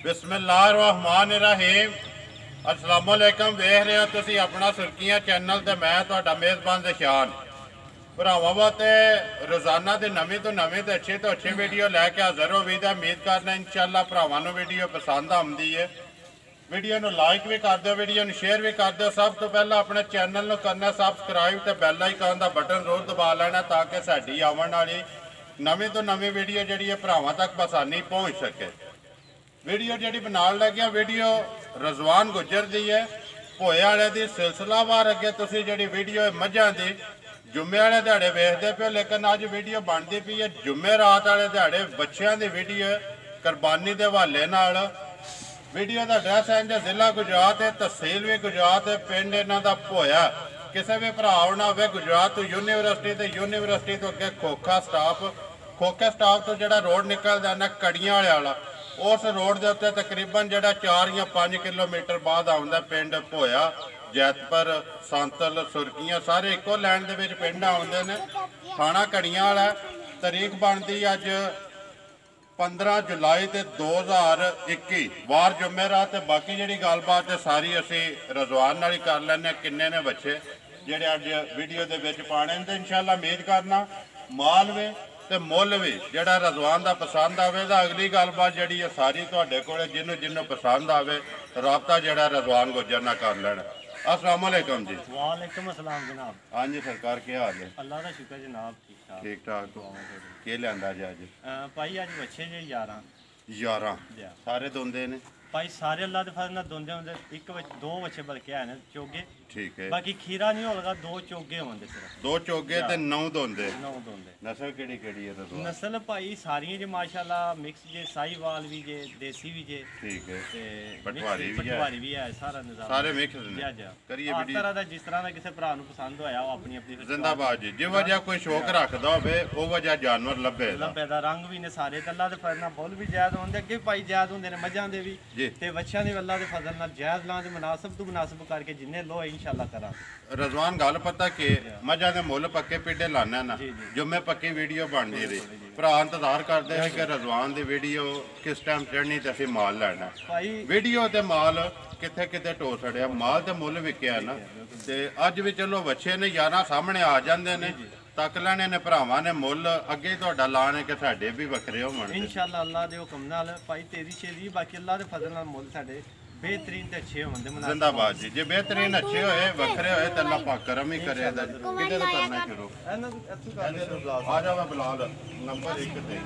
बिस्मिल्लाहिर्रहमानिर्रहीम। अस्सलाम वालेकुम। वेख रहे हो तुसी अपना सुर्खियां चैनल ते मैं तुहाडा मेज़बान ज़शान। भरावां वास्ते रोज़ाना की नवीं तो नवीं तो अच्छी वीडियो लैके हाज़र हो। उम्मीद करना इंशाअल्लाह भरावां नूं वीडियो पसंद आउंदी है। वीडियो नूं लाइक भी कर दो, वीडियो नूं शेयर भी कर दो। सब तो पहला अपने चैनल नूं करना सबसक्राइब ते बैल आइकन दा बटन जरूर दबा लेना ताकि साडी आवन वाली नवीं तो नवीं वीडियो जिहड़ी है भरावां तक आसानी पहुँच सके। वीडियो जी बनाने लगे वीडियो रजवान गुजर दी है भोए वाले की सिलसिलावार अगे तुसी जी वीडियो मझां की जुम्मे वाले दिहाड़े वेखते पे हो, लेकिन अज वीडियो बनती पई है जुम्मे रात वाले दिहाड़े बच्चों की वीडियो कुरबानी के हवाले नाल। वीडियो का एड्रैस है जो जिला गुजरात है, तहसील भी गुजरात है, पिंड इन्हां दा भोया। किसी भी भरा आना हो गुजरात तो यूनीवर्सिटी तो यूनीवर्सिटी तो अगे खोखा स्टाफ तो जो रोड निकलता ना कड़ियां वाला उस रोड के उत्ते तकरीबन जो 4 या 5 किलोमीटर बाद आता पिंड भोया, जैतपुर, सांतल, सुर्खियां सारे इको लैंड के पिंड आते हैं। थाना कड़ियां वाला तारीख बनती अज 15 जुलाई 2021 वार जुमेरात। बाकी जी गलबात सारी असी रजवान नाल कर लैने किन्ने ने बच्चे जेडे अज वीडियो के पाने तो इंशाअल्लाह उम्मीद करना माल वे तो मुल भी जोड़ा रजवान का पसंद आए। अगली गलबात जी सारी तुहाडे कोल जिन्हों जिन्हों पसंद आए रबता जोड़ा रजवान गुजर ना कर लेना। अस्सलाम वालेकुम जी। वालेकुम अस्सलाम जनाब। हाँ जी सरकार क्या हाल है? अल्लाह का शुक्र जनाब, ठीक ठाक। के लिया जी अज? भाई अज बच्चे जे 11 सारे दोंदे ने भाई, सारे अल्लाह के फजल नाल दोंदे होंदे। एक दो बच्चे बल्कि है चोगे, ठीक है। बाकी खीरा नहीं होगा, 2 चोगे होंदे सिर्फ। 2 चोगे ते 9 दोंदे। 9 दोंदे। नस्ल केड़ी केड़ी है रजवान? नस्ल भाई सारियां जे माशाल्लाह मिक्स जे, साहीवाल भी जे, देसी भी जे, ठीक है, ते पटवारी भी है, सारा निजाम सारे मिक्स ने। करिए हर तरह दा जिस तरह दा किसी भरा नूं पसंद होया वो अपनी अपनी जिंदाबाद जी। जो वजह कोई शौक रखदा होवे ओ वजह जानवर लभे दा रंग भी ने सारे ते अल्लाह दे फजल नाल बुल भी जायद होंदे, अगे भी भाई जायद होंदे ने, मझां दे भी ते बच्चियां दे अल्लाह दे फजल नाल जायद लां दे मुनासिब तो मुनासिब करके जिन्ने लो इंशाअल्लाह करा। रजवान गल पता कि मझां दे मुल पक्के पिड्डे लाने ना जुम्मे पक्की वीडियो बनदी रही। भरा इंतजार करते हैं कि रजवान की वीडियो किस टाइम चढ़नी तो असीं माल लैना। वीडियो ते माल किथे किथे टो छड़िया, माल तो मुल विकिया ना। ते अज भी चलो बच्चे ने 11 सामने आ जाते ने, तक लेने ने भरावां ने मुल अगे तुहाडा लाने कि साडे भी वखरे होवन इंशाअल्लाह अल्लाह दे हुक्म नाल। भाई तेरी शेरी बाकी अल्लाह दे फजल नाल मुल साडे बेहतरीन ते अच्छे होंदे। जिंदाबाद जी। जे बेहतरीन अच्छे होए वखरे होए तो अल्लाह पाक करम ही करे। किते तो करना शुरू आ जावे बिलाल नंबर 1 ते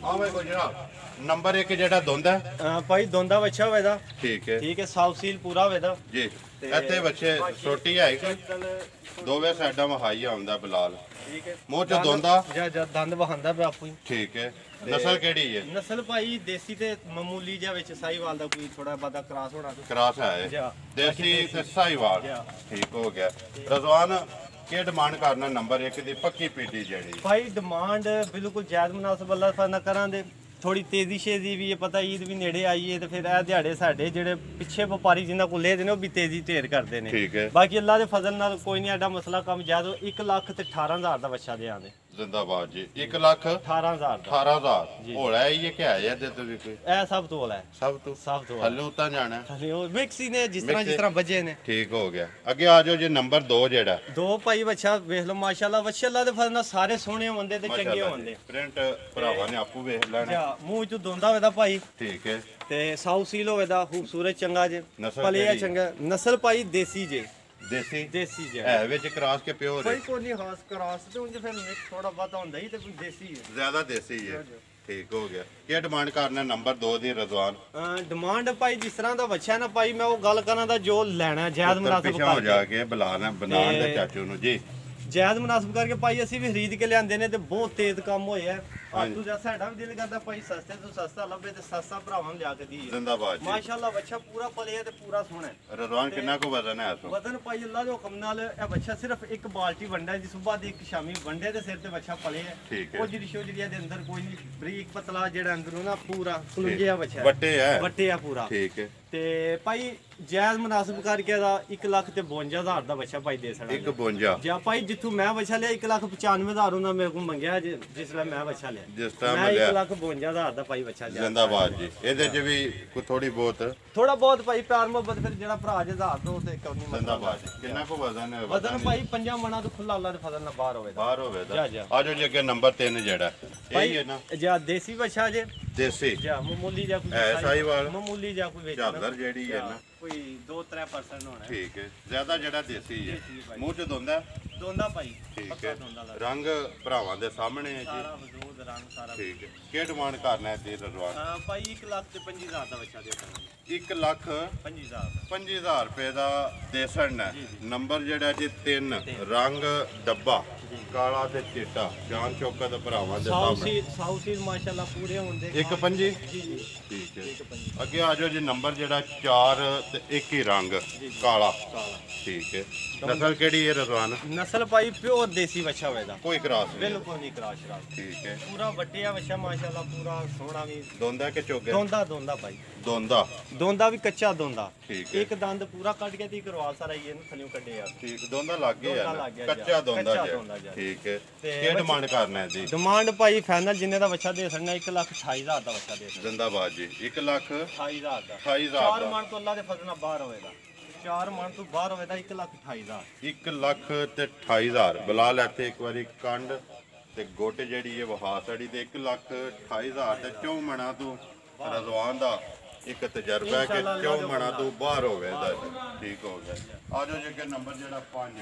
आवे को जनाब। नंबर 1 जेड़ा दोंदा भाई दोंदा बच्चा होवेदा, ठीक है, ठीक है, साफ सील पूरा होवेदा जी। इत्थे बच्चे छोटी है कि दोवे साइडा वहाई आउंदा बिलाल, ठीक है। मुंह च दोंदा जा दंद वहांदा पे आपू ही, ठीक है। नस्ल केड़ी है? नस्ल भाई देसी ते मामूली जा विच साहीवाल दा कोई थोड़ा बादा क्रॉस होना। क्रॉस है देसी ते साहीवाल, ठीक हो गया। रजवान के डिमांड करना नंबर 1 दी पक्की पीढ़ी जेड़ी? भाई डिमांड बिल्कुल जायज मुनासिब अल्लाह फजल करां दे। थोड़ी तेजी शेजी भी है, पता ईद भी नेड़े आई है तो फिर यह दिहाड़े साढ़े जेडे पिछे व्यापारी जिन्होंने को लेते हैं वो भी तेजी ढेर करते हैं। बाकी अल्लाह के फजल नाल कोई नहीं, एडा मसला कम ज्यादा 1,18,000 का बच्चा दे आंदे। जिंदाबाद जी। 1,18,000 होला है ये क्या है? दे तो भी कोई ए सब तो होला है, सब तो हल्ले उता जाना है, हल्ले ओ मिक्स ही ने जिस तरह बजे ने। ठीक हो गया। आगे आ जाओ जी। नंबर 2 जेड़ा 2 भाई बच्चा वेख लो माशाल्लाह, बच्चे अल्लाह दे फजल नाल सारे सोहने होंदे ते चंगे होंदे। प्रिंट भरावां ने आपू वेख लेना। मुंह चो दोंदा होवेदा भाई, ठीक है, ते साउ सील होवेदा, खूबसूरत चंगा जे, पलिया चंगा। नस्ल भाई देसी जे, देसी जे है विच क्रॉस के प्योर है? भाई कोई नहीं खास क्रॉस ते उंज फिर मिक्स थोड़ा बहुत होंदा ही ते कोई देसी है, ज्यादा देसी है। ठीक हो गया। क्या डिमांड करना नंबर 2 दी रजवान? डिमांड भाई जिस तरह दा बच्चा है ना भाई, मैं वो गल करा दा जो लेना जायज मुनासिब करके हो जाके बुलाना बनान दे चाचू नु जी। जायज मुनासिब करके भाई असी भी खरीद के लियांदे ने ते बहुत तेज काम होया है। आतू जा साडा भी दिल करदा भाई सस्ते तो सस्ता लभे ते सस्ता भरावां लिया के दी। जिंदाबाद जी। माशाल्लाह बच्चा पूरा पलिया ते पूरा सोहना है। रजवान कितना को वजन है? वजन भाई अल्लाह दे हुक्म नाल ए बच्चा सिर्फ एक बाल्टी वंडा है जी, सुबह दी एक शामी वंडे ते सिर ते बच्चा पले है। ठीक है। ओ जिड़ी शोजड़िया दे अंदर कोई नहीं, बरीक पतला जेड़ा अंदरों ना पूरा कुलंजिया बच्चा है, वट्टे है पूरा। ठीक है। ਤੇ ਭਾਈ ਜਾਇਜ਼ ਮੁਨਾਸਿਬ ਕਰਕੇ ਦਾ 1,52,000 ਦਾ ਬੱਚਾ ਭਾਈ ਦੇ ਸਕਦਾ 1,52 ਜਾਂ ਭਾਈ ਜਿੱਥੋਂ ਮੈਂ ਬੱਚਾ ਲਿਆ 1,95,000 ਉਹਨਾਂ ਮੇਰੇ ਕੋਲ ਮੰਗਿਆ ਜਿਸ ਵੇਲੇ ਮੈਂ ਬੱਚਾ ਲਿਆ ਜਿਸ ਟਾਈਮ ਮੈਂ ਲਿਆ 1,52,000 ਦਾ ਭਾਈ ਬੱਚਾ ਲਿਆ ਜ਼ਿੰਦਾਬਾਦ ਜੀ। ਇਹਦੇ 'ਚ ਵੀ ਕੋਈ ਥੋੜੀ ਬਹੁਤ ਥੋੜਾ ਬਹੁਤ ਭਾਈ ਪਿਆਰ ਮੁਹੱਬਤ ਫਿਰ ਜਿਹੜਾ ਭਰਾ ਜੇ 1000 ਤੋਂ ਤੇ ਕਰਨੀ ਜ਼ਿੰਦਾਬਾਦ ਜੀ। ਕਿੰਨਾ ਕੁ ਵਜ਼ਨ ਹੈ? ਵਜ਼ਨ ਭਾਈ 5 ਮਣਾ ਤੋਂ ਖੁੱਲਾ ਅੱਲਾ ਦੇ ਫਜ਼ਲ ਨਾਲ ਬਾਹਰ ਹੋਵੇ ਬਾਹਰ ਹੋਵੇ ਜਾ, ਤਾਂ ਜਾ। ਆਜੋ ਜੀ ਅੱਗੇ ਨੰਬਰ 3 ਜਿਹੜਾ ਇਹੀ ਹੈ ਨਾ ਜਾਂ ਦੇਸੀ ਬੱਚਾ ਜੇ ਦੇਸੀ ਜਾਂ ਮਾਮੂਲੀ ਜਾਂ ਕੋਈ ਹੈ ਸਾਹੀਵਾਲ ਮਾਮੂਲੀ ਜਾਂ ਕੋਈ ਵੇਚਦਾ ਝਾਲਰ ਜਿਹੜੀ ਹੈ ਨਾ ਕੋਈ 2-3% ਹੋਣਾ ਹੈ। ਠੀਕ ਹੈ ਜ਼ਿਆਦਾ ਜਿਹੜਾ ਦੇਸੀ ਹੈ ਦੇਸੀ ਭਾਈ। ਮੂੰਹ 'ਚ ਦੋਂਦਾ ਦੋਂਦਾ ਭਾਈ ਠੀਕ ਪੱਕਾ ਹੈ ਦੋਂਦਾ ਲੱਗ ਰੰਗ ਭਰਾਵਾਂ ਦੇ ਸਾਹਮਣੇ ਹੈ ਜੀ ਸਾਰਾ ਵਜੂਦ ਰੰਗ ਸਾਰਾ ਠੀਕ ਹੈ ਕੀ ਡਿਮਾਂਡ ਕਰਨਾ ਹੈ ਤੇ ਰਜਵਾਨ ਹਾਂ ਭਾਈ 1,25,000 ਦਾ ਬੱਚਾ ਦੇ ਦਾਂਗੇ 1,25,000 25,000 ਰੁਪਏ ਦਾ ਦੇਸਣ ਹੈ ਜੀ, ਜੀ। ਨੰਬਰ ਜਿਹੜਾ ਜੀ 3 ਰੰਗ ਡੱਬਾ ਕਾਲਾ ਤੇ ਚਿੱਟਾ ਜਾਨ ਚੌਕਾ ਤੇ ਭਰਾਵਾਂ ਦੇ ਸਾਹਮਣੇ ਸਾਊਸੀਲ ਮਾਸ਼ਾਅੱਲਾ ਪੂਰੇ ਹੁੰਦੇ 1,25 ਜੀ ਜੀ ਠੀਕ ਹੈ ਅੱਗੇ ਆ ਜਾਓ ਜੀ ਨੰਬਰ ਜਿਹੜਾ 4 ਤੇ ਇੱਕ ਹੀ ਰੰਗ ਕਾਲਾ ਕਾਲਾ ਠੀਕ ਹੈ ਨਸਲ ਕਿਹੜੀ ਹੈ ਰਜ਼ਵਾਨ ਨਸਲ ਭਾਈ ਪਿਓਰ ਦੇਸੀ ਬੱਚਾ ਹੋਵੇਗਾ ਕੋਈ ਕਰਾਸ ਨਹੀਂ ਬਿਲਕੁਲ ਨਹੀਂ ਕਰਾਸ਼ ਰਾਜ ਠੀਕ ਹੈ ਪੂਰਾ ਵੱਡਿਆ ਬੱਚਾ ਮਾਸ਼ਾਅੱਲਾ ਪੂਰਾ ਸੋਹਣਾ ਵੀ ਦੋਂਦਾ ਕਿ ਚੋਗੇ ਦੋਂਦਾ ਭਾਈ ਦੋਂਦਾ ਵੀ ਕੱਚਾ ਦੋਂਦਾ ਠੀਕ ਹੈ ਇੱਕ ਦੰਦ ਪੂਰਾ ਕੱਢ ਕੇ ਤੇ ਕਰਵਾ ਸਾਰਾ ਹੀ ਇਹਨੂੰ ਥੱਲਿਓਂ ਕੱਢੇ ਯਾਰ ਠੀਕ ਦੋਂਦਾ ਲੱਗ ਗਿਆ ਦੋਂਦਾ ਨਾ ਲੱਗ ਗਿਆ ਕੱਚਾ ਜੀ, ਦੋਂਦਾ ਕੱਚਾ ਜੀ ਦੋਂਦਾ ਜੀ। ਠੀਕ ਹੈ ਤੇ ਕੀ ਡਿਮਾਂਡ ਕਰਨਾ ਹੈ ਜੀ ਡਿਮਾਂਡ ਭਾਈ ਫਾਈਨਲ ਜਿੰਨੇ ਦਾ ਬੱਚਾ ਦੇ ਸਕਣਾ 1,28,000 ਦਾ ਬੱਚਾ ਦੇ ਸਕਣਾ ਜ਼ਿੰਦਾਬਾਦ ਜੀ 1,28,000 28,000 ਦਾ 28,000 4 ਦਾ ਮਣ ਤੋਂ ਅੱਲਾ ਦੇ ਫਜ਼ਲ ਨਾਲ ਬਾਹਰ ਹੋਵੇਗਾ 4 ਮਣ ਤੋਂ ਬਾਹਰ ਹੋਵੇਗਾ 1,28,000 1,28,000 ਬਲਾਲ ਇੱਥੇ ਇੱਕ ਵਾਰੀ ਕੰਡ ਤੇ ਗੋਟ ਜਿਹੜੀ ਹੈ ਵਹਾ ਸੜੀ ਤੇ 1,28,000 ਤੇ 4 ਮਣਾ ਤੋਂ ਰਜ਼ਵਾਨ ਦਾ ਇੱਕ ਤਜਰਬਾ ਹੈ ਕਿ 4 ਮਣਾ ਤੋਂ ਬਾਹਰ ਹੋਵੇ ਦਾ ਠੀਕ ਹੋ ਗਿਆ ਆ ਜਾਓ ਜੀ ਅੱਗੇ ਨੰਬਰ ਜਿਹੜਾ 5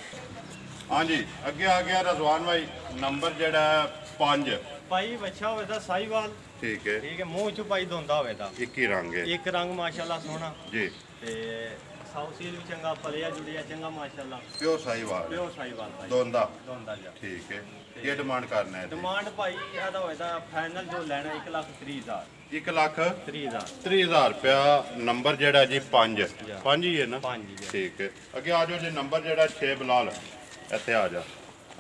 ਹਾਂਜੀ ਅੱਗੇ ਆ ਗਿਆ ਰਜ਼ਵਾਨ ਭਾਈ ਨੰਬਰ ਜਿਹੜਾ 5 ਭਾਈ ਬੱਚਾ ਹੋਵੇਗਾ ਸਾਈਵਾਲ ਠੀਕ ਹੈ ਠੀਕ ਹੈ ਮੂੰਹ ਚ ਭਾਈ ਦੋਂਦਾ ਹੋਵੇਗਾ ਇੱਕ ਹੀ ਰੰਗ ਹੈ ਇੱਕ ਰੰਗ ਮਾਸ਼ਾਅੱਲਾ ਸੋਹਣਾ ਜੀ ਤੇ ਸਾਊਸੀਲ ਵੀ ਚੰਗਾ ਫਲਿਆ ਜੁੜਿਆ ਚੰਗਾ ਮਾਸ਼ਾਅੱਲਾ ਪਿਓ ਸਾਈਵਾਲ ਪਿਓ ਸਾਈਵਾਲ ਭਾਈ ਦੋਂਦਾ ਦੋਂਦਾ ਜਾ ਠੀਕ ਹੈ ਕੀ ਡਿਮਾਂਡ ਕਰਨਾ ਹੈ ਡਿਮਾਂਡ ਭਾਈ ਇਹਦਾ ਹੋਵੇਗਾ ਫਾਈਨਲ ਜੋ ਲੈਣਾ 1,30,000 1,30,000 ਰੁਪਇਆ ਨੰਬਰ ਜਿਹੜਾ ਜੀ 5 ਹੀ ਹੈ ਨਾ 5 ਜੀ ਠੀਕ ਹੈ ਅੱਗੇ ਆ ਜਾਓ ਜੀ ਨੰਬਰ ਜਿਹੜਾ 6 ਬਲਾਲ ਇੱਥੇ ਆ ਜਾ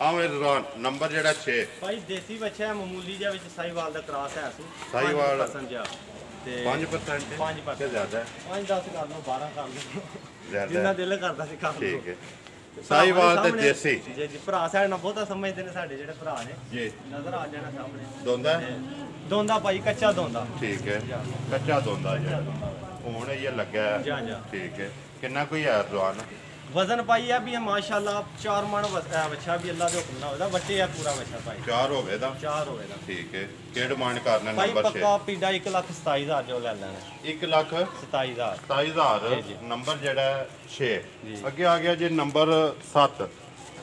ਆਵੇਂ ਰਜ਼ਾਨ ਨੰਬਰ ਜਿਹੜਾ 6 ਭਾਈ ਦੇਸੀ ਬੱਚਾ ਹੈ ਮਾਮੂਲੀ ਜਿਹਾ ਵਿੱਚ ਸਾਈਵਾਲ ਦਾ ਕ੍ਰਾਸ ਹੈ ਸੀ ਸਾਹੀਵਾਲ। 5% ਜਿਹਾ ਤੇ 5% 5% ਕਿ ਜ਼ਿਆਦਾ ਹੈ 5-10 ਕਰ ਲਓ 12 ਕਰ ਲਓ ਜ਼ਿਆਦਾ ਜਿੰਨਾ ਹੈ ਦਿਲ ਕਰਦਾ ਸੀ ਕਰ ਲਓ ਠੀਕ ਹੈ ਸਾਹੀਵਾਲ ਤੇ ਦੇਸੀ ਜੀ ਜੀ ਭਰਾ ਸਾਡੇ ਨਾਲ ਬਹੁਤਾ ਸਮਝਦੇ ਨੇ ਸਾਡੇ ਜਿਹੜੇ ਭਰਾ ਨੇ ਜੀ ਨਜ਼ਰ ਆ ਜਾਣਾ ਸਾਹਮਣੇ ਦੋਂਦਾ ਦੋਂਦਾ ਭਾਈ ਕੱਚਾ ਦੋਂਦਾ ਠੀਕ ਹੈ ਕੱਚਾ ਦੋਂਦਾ ਜੀ ਹੁਣ ਇਹ ਲੱਗਾ ਹੈ ਜਾ ਜਾ ਠੀਕ ਹੈ ਕਿੰਨਾ ਕੋਈ ਹੈ ਰਜ਼ਾਨ ਵਜ਼ਨ ਪਾਈ ਆ ਵੀ ਇਹ ਮਾਸ਼ਾਅੱਲਾ 4 ਮਣ ਬੱਚਾ ਵੀ ਅੱਲਾ ਦੇ ਹੁਕਮ ਨਾਲ ਹੋਦਾ ਵੱਟੇ ਆ ਪੂਰਾ ਬੱਚਾ ਭਾਈ 4 ਹੋਵੇ ਦਾ 4 ਹੋਵੇਗਾ ਠੀਕ ਹੈ ਕੀ ਡਿਮਾਂਡ ਕਰਨਾ ਭਾਈ ਨੰਬਰ 6 ਪੱਕਾ ਪੀਡਾ 1,27,000 ਜੋ ਲੈ ਲੈਣਾ 1,27,000 27,000 ਨੰਬਰ ਜਿਹੜਾ 6 ਜੀ। ਅੱਗੇ ਆ ਗਿਆ ਜੀ ਨੰਬਰ 7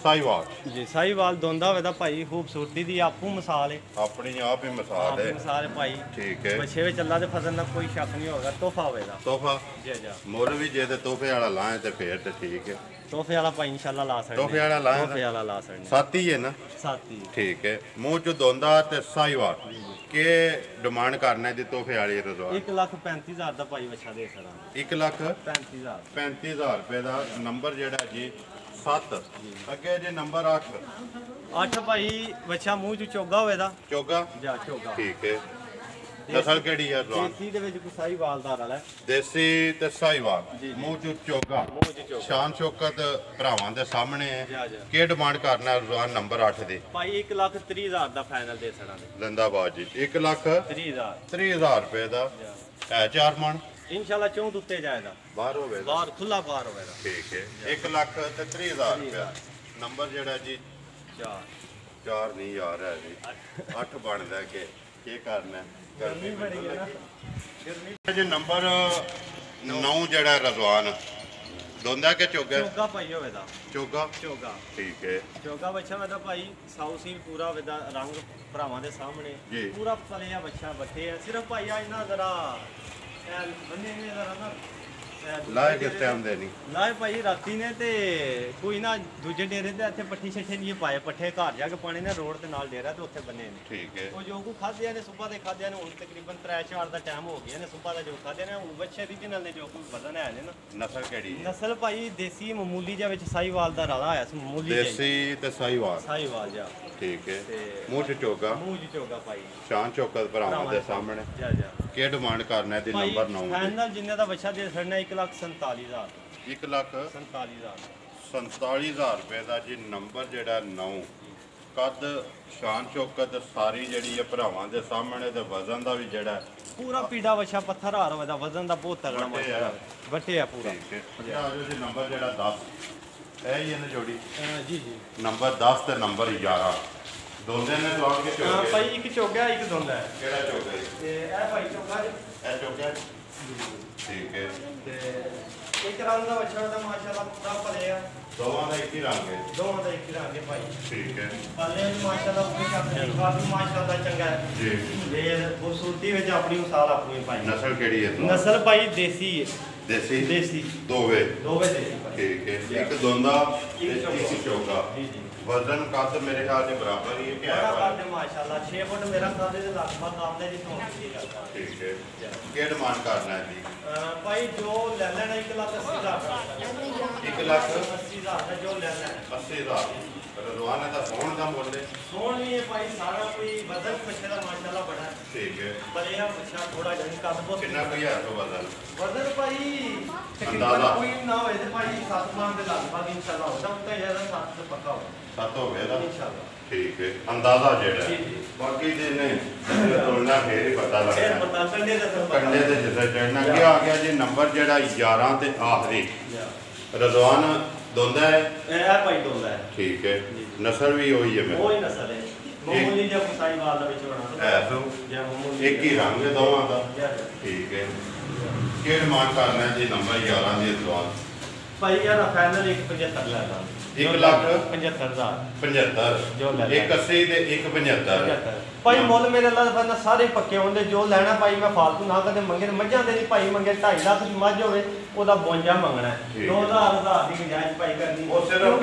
ਸਾਈਵਾਲ ਜੀ ਸਾਈਵਾਲ ਦੋਂਦਾ ਹੋਵੇ ਤਾਂ ਭਾਈ ਖੂਬਸੂਰਤੀ ਦੀ ਆਪੂ ਮਿਸਾਲ ਹੈ ਆਪਣੀ ਆਪ ਹੀ ਮਿਸਾਲ ਆਪੂ ਹੈ ਮਿਸਾਲ ਹੈ ਭਾਈ ਠੀਕ ਹੈ ਬੱਚੇ ਵਿੱਚ ਅੱਲਾ ਦੇ ਫਜ਼ਲ ਨਾਲ ਕੋਈ ਸ਼ੱਕ ਨਹੀਂ ਹੋਗਾ ਤੋਹਫਾ ਹੋਵੇਗਾ ਤੋਹਫਾ ਜੀ ਜੀ ਮੁੱਲ ਵੀ ਜੇ ਤੇ ਤੋਹਫੇ ਵਾਲਾ ਲਾਏ ਤੇ ਫੇਰ ਤੇ ਠੀਕ ਹੈ ਤੋਹਫੇ ਵਾਲਾ ਭਾਈ ਇਨਸ਼ਾਅੱਲਾ ਲਾ ਸਕਦੇ ਤੋਹਫੇ ਵਾਲਾ ਲਾਇਆ ਤੋਹਫੇ ਵਾਲਾ ਲਾ ਸਕਦੇ 7 ਹੀ ਹੈ ਨਾ ਸਾਥੀ ਠੀਕ ਹੈ ਮੂੰਹ ਚ ਦੋਂਦਾ ਤੇ ਸਾਈਵਾਲ ਕੀ ਡਿਮਾਂਡ ਕਰਨਾ ਦੀ ਤੋਹਫੇ ਵਾਲੀ ਰਜ਼ਵਾ 1,35,000 ਦਾ ਭਾਈ ਬੱਚਾ ਦੇ ਸਕਦਾ 1,35,000 35,000 ਰੁਪਏ ਦਾ ਨੰਬਰ ਜਿਹੜਾ ਜੀ 7 ਅੱਗੇ ਜੇ ਨੰਬਰ 8 8 ਭਾਈ ਬੱਚਾ ਮੂੰਹ ਚ ਚੋਗਾ ਹੋਵੇਦਾ ਚੋਗਾ ਜਾਂ ਚੋਗਾ ਠੀਕ ਹੈ ਨਸਲ ਕਿਹੜੀ ਹੈ ਰਜ਼ਵਾ ਦੇਸੀ ਦੇ ਵਿੱਚ ਕੋਈ ਸਾਈਵਾਲਦਾਰ ਵਾਲਾ ਹੈ। ਦੇਸੀ ਤੇ ਸਾਈਵਾਲ ਜੀ, ਜੀ। ਮੂੰਹ ਚ ਚੋਗਾ ਮੂੰਹ ਚ ਚੋਗਾ ਸ਼ਾਨ ਸ਼ੌਕਤ ਭਰਾਵਾਂ ਦੇ ਸਾਹਮਣੇ ਜਾ, ਹੈ ਜਾ। ਕੀ ਡਿਮਾਂਡ ਕਰਨਾ ਰਜ਼ਾਨ ਨੰਬਰ 8 ਦੀ ਭਾਈ 1,30,000 ਦਾ ਫਾਈਨਲ ਦੇ ਸਕਦਾ ਜ਼ਿੰਦਾਬਾਦ ਜੀ 1,30,000 30,000 ਰੁਪਏ ਦਾ ਹੈ 4 ਮਣ ਇਨਸ਼ਾਅੱਲਾ ਚੋਂ ਉੱਤੇ ਜਾਏਗਾ ਬਾਹਰ ਹੋਵੇ ਬਾਹਰ ਖੁੱਲਾ ਬਾਹਰ ਹੋਵੇਗਾ ਠੀਕ ਹੈ 1,30,000 ਰੁਪਏ ਨੰਬਰ ਜਿਹੜਾ ਜੀ 4 ਨਹੀਂ ਆ ਰਿਹਾ ਜੀ 8 ਬਣਦਾ ਕਿ ਕੀ ਕਰਨਾ ਹੈ? ਗਰਮੀ ਬੜੀ ਹੈ ਨਾ ਗਰਮੀ ਜੀ ਨੰਬਰ 9 ਜਿਹੜਾ ਰਜ਼ਵਾਨ ਦੋਂਦਾ ਕਿ ਚੋਗਾ ਚੋਗਾ ਭਾਈ ਹੋਵੇਦਾ ਚੋਗਾ ਚੋਗਾ ਠੀਕ ਹੈ ਚੋਗਾ ਬੱਚਾ ਮੈਂ ਤਾਂ ਭਾਈ ਸਾਊਸੀ ਪੂਰਾ ਹੋਵੇਦਾ ਰੰਗ ਭਰਾਵਾਂ ਦੇ ਸਾਹਮਣੇ ਜੀ। ਪੂਰਾ ਫਲਿਆ ਬੱਚਾ ਬੱਠੇ ਆ ਸਿਰਫ ਭਾਈ ਆ ਇਹਨਾਂ ਜ਼ਰਾ ਬੰਦੇ ਨੇ ਜ਼ਰਾ ਨਾ ਲਾਏ ਕਿਸ ਟਾਈਮ ਦੇ ਨਹੀਂ ਲਾਏ ਭਾਈ ਰਾਤੀ ਨੇ ਤੇ ਕੋਈ ਨਾ ਦੂਜੇ ਡੇਰੇ ਤੇ ਇੱਥੇ ਪੱਠੀ ਛੱਠੇ ਨਹੀਂ ਪਾਏ ਪੱਠੇ ਘਰ ਜਾ ਕੇ ਪਾਣੀ ਨੇ ਰੋਡ ਤੇ ਨਾਲ ਡੇਰਾ ਤੇ ਉੱਥੇ ਬੰਨੇ ਨੇ ਠੀਕ ਹੈ ਉਹ ਜੋ ਕੋ ਖਾਧਿਆਂ ਨੇ ਸੁਬਾ ਦੇ ਖਾਧਿਆਂ ਨੇ ਹੁਣ ਤਕਰੀਬਨ 3-4 ਦਾ ਟਾਈਮ ਹੋ ਗਿਆ ਨੇ ਸੁਬਾ ਦਾ ਜੋ ਖਾਧਿਆਂ ਨੇ ਹੁਣ ਬੱਚੇ ਰੀਜਨਲ ਨੇ ਜੋ ਕੋਈ ਵਜ਼ਨ ਹੈ ਨੇ ਨਾ ਨਸਲ ਕਿਹੜੀ ਹੈ ਨਸਲ ਭਾਈ ਦੇਸੀ ਮਾਮੂਲੀ ਜਿਹਾ ਵਿੱਚ ਸਾਈਵਾਲ ਦਾ ਰਾਲਾ ਆਇਆ ਸੀ ਮਾਮੂਲੀ ਜਿਹਾ ਹੀ। ਦੇਸੀ ਤੇ ਸਾਈਵਾਲ ਸਾਈਵਾਲ ਜਾ ਠੀਕ ਹੈ ਤੇ ਮੂੰਹ ਚ ਚੋਗਾ ਮੂੰਹ ਚ ਚੋਗਾ ਭਾਈ ਸ਼ਾਨ ਚੌਕਤ ਭਰਾਵਾਂ ਦੇ ਸਾਹਮਣੇ ਜਾ ਜਾ ਕੀ ਡਿਮਾਂਡ ਕਰਨਾ ਇਹਦੀ ਨੰਬਰ 9 ਫਾਈਨਲ ਜਿੰਨੇ ਦਾ ਬੱਚਾ ਦੇ ਛੜਨਾ 1,47,000 1,47,000 ਰੁਪਏ ਦਾ ਜੀ ਨੰਬਰ ਜਿਹੜਾ 9 ਕੱਦ ਸ਼ਾਨ ਚੌਕਤ ਸਾਰੀ ਜਿਹੜੀ ਹੈ ਭਰਾਵਾਂ ਦੇ ਸਾਹਮਣੇ ਤੇ ਵਜ਼ਨ ਦਾ ਵੀ ਜਿਹੜਾ ਪੂਰਾ ਪੀੜਾ ਬੱਚਾ ਪੱਥਰ ਹਾਰ ਹੋਇਆ ਦਾ ਵਜ਼ਨ ਦਾ ਬਹੁਤ ਤਗੜਾ ਮਾਸ਼ਾਅੱਲਾ ਵੱਟੇ ਆ ਪੂਰਾ ਠੀਕ ਹੈ ਆ ਜੋ ਜੀ ਨੰਬਰ ਜਿਹੜਾ 10 ਇਹ ਹੀ ਇਹਨੇ ਜੋੜੀ ਜੀ ਜੀ ਨੰਬਰ 10 ਤੇ ਨੰਬਰ 11 ਦੋਨੇ ਨੇ ਲਵਾ ਕੇ ਚੋਗੇ ਹਾਂ ਭਾਈ ਇੱਕ ਚੋਗਾ ਇੱਕ ਦੋਂਦਾ ਹੈ ਕਿਹੜਾ ਚੋਗਾ ਜੀ ਤੇ ਇਹ ਭਾਈ ਚੋਗਾ ਇਹ ਚੋਗਾ ਠੀਕ ਹੈ ਤੇ ਇੱਕ ਰੰਗ ਦਾ ਬੱਚਾ ਦਾ ਮਾਸ਼ਾਅੱਲਾ ਪੂਰਾ ਭਰਿਆ ਦੋਵਾਂ ਦਾ ਇੱਕ ਹੀ ਰੰਗ ਹੈ ਦੋਵਾਂ ਦਾ ਇੱਕ ਹੀ ਰੰਗ ਹੈ ਭਾਈ ਠੀਕ ਹੈ ਪੱਲੇ ਵੀ ਮਾਸ਼ਾਅੱਲਾ ਪੂਰੀ ਕੱਪੜੇ ਕਾਫੀ ਮਾਸ਼ਾਅੱਲਾ ਚੰਗਾ ਹੈ ਜੀ ਦੇ ਖੂਬਸੂਰਤੀ ਵਿੱਚ ਆਪਣੀ ਮਿਸਾਲ ਆਪਣੀ ਭਾਈ ਨਸਲ ਕਿਹੜੀ ਹੈ ਨਸਲ ਭਾਈ ਦੇਸੀ ਹੈ ਦੇਸੀ ਦੋਵੇਂ ਦੇਸੀ ਭਾਈ ਠੀਕ ਹੈ ਇੱਕ ਦੋਂਦਾ ਇੱਕ ਚੋਗਾ ਜੀ ਜੀ ਵਜ਼ਨ ਕੱਦ ਮੇਰੇ ਖਿਆਲ ਦੇ ਬਰਾਬਰ ਹੀ ਹੈ ਕਿ ਬੜਾ ਕੱਦ ਮਾਸ਼ਾਅੱਲਾ 6 ਫੁੱਟ ਮੇਰਾ ਕੱਦ ਦੇ ਲਗਭਗ ਆਉਂਦੇ ਜੀ ਤੋਂ ਠੀਕ ਹੈ ਕੀ ਡਿਮਾਂਡ ਕਰਨਾ ਹੈ ਜੀ ਭਾਈ ਜੋ ਲੈ ਲੈਣਾ 1,80,000 ਦਾ 1,80,000 ਦਾ ਜੋ ਲੈ ਲੈਣਾ 80,000 ਰਜ਼ਵਾਨਾ ਦਾ ਫੋਨ ਦਾ ਮੁੱਲ ਹੈ ਸੋਹਣ ਵੀ ਹੈ ਭਾਈ ਸਾਰਾ ਕੋਈ ਵਜ਼ਨ ਪਿੱਛੇ ਦਾ ਮਾਸ਼ਾਅੱਲਾ ਬੜਾ ਹੈ ਠੀਕ ਹੈ ਬੜਿਆ ਬੱਚਾ ਥੋੜਾ ਜਿਹਾ ਕੱਦ ਬਹੁਤ ਕਿੰਨਾ ਕੋਈ ਹੈ ਤੋਂ ਵਜ਼ਨ ਵਜ਼ਨ ਭਾਈ ਅੰਦਾਜ਼ਾ ਕੋਈ ਨਾ ਹੋਏ ਤੇ ਭਾਈ 7 ਮਾਨ ਦੇ ਲਗਭਗ ਇਨਸ਼ਾਅੱਲਾ ਹੋ ਜਾਊਗਾ ਜਿਆਦਾ 7 ਤੋਂ ਪੱਕਾ ਹੋ 7 ਹੋ ਗਿਆ ਦਾ ਇਨਸ਼ਾਅੱਲਾ ਠੀਕ ਹੈ ਅੰਦਾਜ਼ਾ ਜਿਹੜਾ ਜੀ ਜੀ ਬਾਕੀ ਦੇ ਨੇ ਤੋਲਣਾ ਫੇਰ ਹੀ ਪਤਾ ਫਿਰ ਲੱਗਦਾ ਪਤਾ ਕੰਡੇ ਦਾ ਫਿਰ ਕੰਡੇ ਦੇ ਜਿੱਥੇ ਚੜਨਾ ਕੀ ਆ ਗਿਆ ਜੀ ਨੰਬਰ ਜਿਹੜਾ 11 ਤੇ ਆਖਰੀ ਰਜ਼ਵਾਨ ਦੋਂਦਾ ਹੈ ਇਹ ਭਾਈ ਦੋਂਦਾ ਹੈ ਠੀਕ ਹੈ ਨਸਲ ਵੀ ਉਹੀ ਹੈ ਉਹ ਹੀ ਨਸਲ ਹੈ ਮਾਮੂਲੀ ਜਿਹਾ ਕੁਸਾਈ ਵਾਲ ਦਾ ਵਿੱਚ ਹੋਣਾ ਐਸੋ ਜਾਂ ਮਾਮੂਲੀ ਇੱਕ ਹੀ ਰੰਗ ਹੈ ਦੋਵਾਂ ਦਾ ਯਾਰ ਠੀਕ ਹੈ ਕੀ ਡਿਮਾਂਡ ਕਰਨਾ ਜੀ ਨੰਬਰ 11 ਦੀ ਰਜ਼ਵਾਨ ਭਾਈ ਯਾਰ ਫਾਈਨਲ 1,75 ਲੈ ਲਾਂ 1,75,000 ਜੋ ਲੈ 180 ਤੇ 175 ਭਾਈ ਮੁੱਲ ਮੇਰੇ ਅੱਲਾ ਦਾ ਫਰਨਾ ਸਾਰੇ ਪੱਕੇ ਹੁੰਦੇ ਜੋ ਲੈਣਾ ਭਾਈ ਮੈਂ ਫਾਲਤੂ ਨਾ ਕਦੇ ਮੰਗੇ ਮੱਝਾਂ ਦੇ ਨਹੀਂ ਭਾਈ ਮੰਗੇ 2.5 ਲੱਖ ਦੀ ਮੱਝ ਹੋਵੇ ਉਹਦਾ 52 ਮੰਗਣਾ ਹੈ 2,000 ਦੀ ਗੁੰਜਾਇਸ਼ ਭਾਈ ਕਰਨੀ ਉਹ ਸਿਰਫ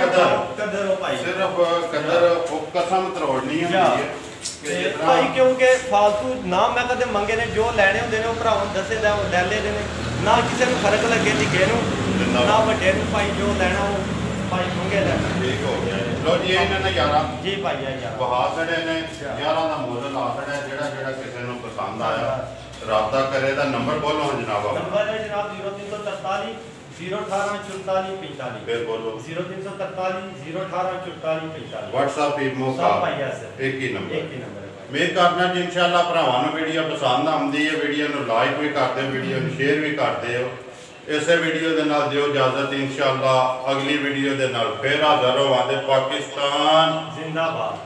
ਕਦਰ ਹੋ ਭਾਈ ਸਿਰਫ ਕਦਰ ਉਹ ਕਸਮ ਤਰੋੜਨੀ ਹੁੰਦੀ ਹੈ ਤੇ ਭਾਈ ਕਿਉਂਕਿ ਫਾਲਤੂ ਨਾ ਮੈਂ ਕਦੇ ਮੰਗੇ ਨੇ ਜੋ ਲੈਣੇ ਹੁੰਦੇ ਨੇ ਉਹ ਭਰਾਵਾਂ ਨੂੰ ਦੱਸੇ ਦਾ ਉਹ ਲੈ ਲੈਦੇ ਨੇ ਨਾ ਕਿਸੇ ਨੂੰ ਫਰਕ ਲੱਗੇ ਨਿੱਕੇ ਨੂੰ ਨਾ ਵੱਡੇ ਨੂੰ ਭਾਈ ਜੋ ਲੈਣਾ ਉਹ ਭਾਈ ਮੰਗੇ ਲੈਣਾ ਠੀਕ ਹੋ ਗਿਆ ਲੋ ਜੀ ਇਹਨਾਂ ਨੇ 11 ਜੀ ਭਾਈ ਆ ਯਾਰ ਬਹਾ ਛੜੇ ਨੇ 11 ਦਾ ਮੁੱਲ ਲਾ ਛੜਿਆ ਜਿਹੜਾ ਕਿਸੇ ਨੂੰ ਪਸੰਦ ਆਇਆ ਰਾਬਤਾ ਕਰੇ ਦਾ ਨੰਬਰ ਬੋਲੋ ਜਨਾਬ ਨੰਬਰ ਹੈ ਜਨਾਬ 0343 018 44 45 ਫਿਰ ਬੋਲੋ 0343 018 44 45 WhatsApp ਇਮੋ ਸਭ ਭਾਈ ਆ ਸਰ ਇੱਕ ਹੀ ਨੰਬਰ ਇੱਕ ਹੀ ਨੰਬਰ ਹੈ ਭਾਈ ਮੇਰ ਕਰਨਾ ਜੀ ਇਨਸ਼ਾਅੱਲਾ ਭਰਾਵਾਂ ਨੂੰ ਵੀਡੀਓ ਪਸੰਦ ਆਉਂਦੀ ਹੈ ਵੀਡੀਓ ਨੂੰ ਲਾਈਕ ਵੀ ਕਰਦੇ ਵੀਡੀਓ ਨੂੰ ਸ਼ੇਅਰ ਵੀ ਕਰਦੇ ਹੋ ਇਸੇ ਵੀਡੀਓ ਦੇ ਨਾਲ ਦਿਓ ਇਜਾਜ਼ਤ ਇਨਸ਼ਾਅੱਲਾ ਅਗਲੀ ਵੀਡੀਓ ਦੇ ਨਾਲ ਫੇਰ ਹਾਜ਼ਰ ਹੋਵਾਂਗੇ ਪਾਕਿਸਤਾਨ ਜ਼ਿੰਦਾਬਾਦ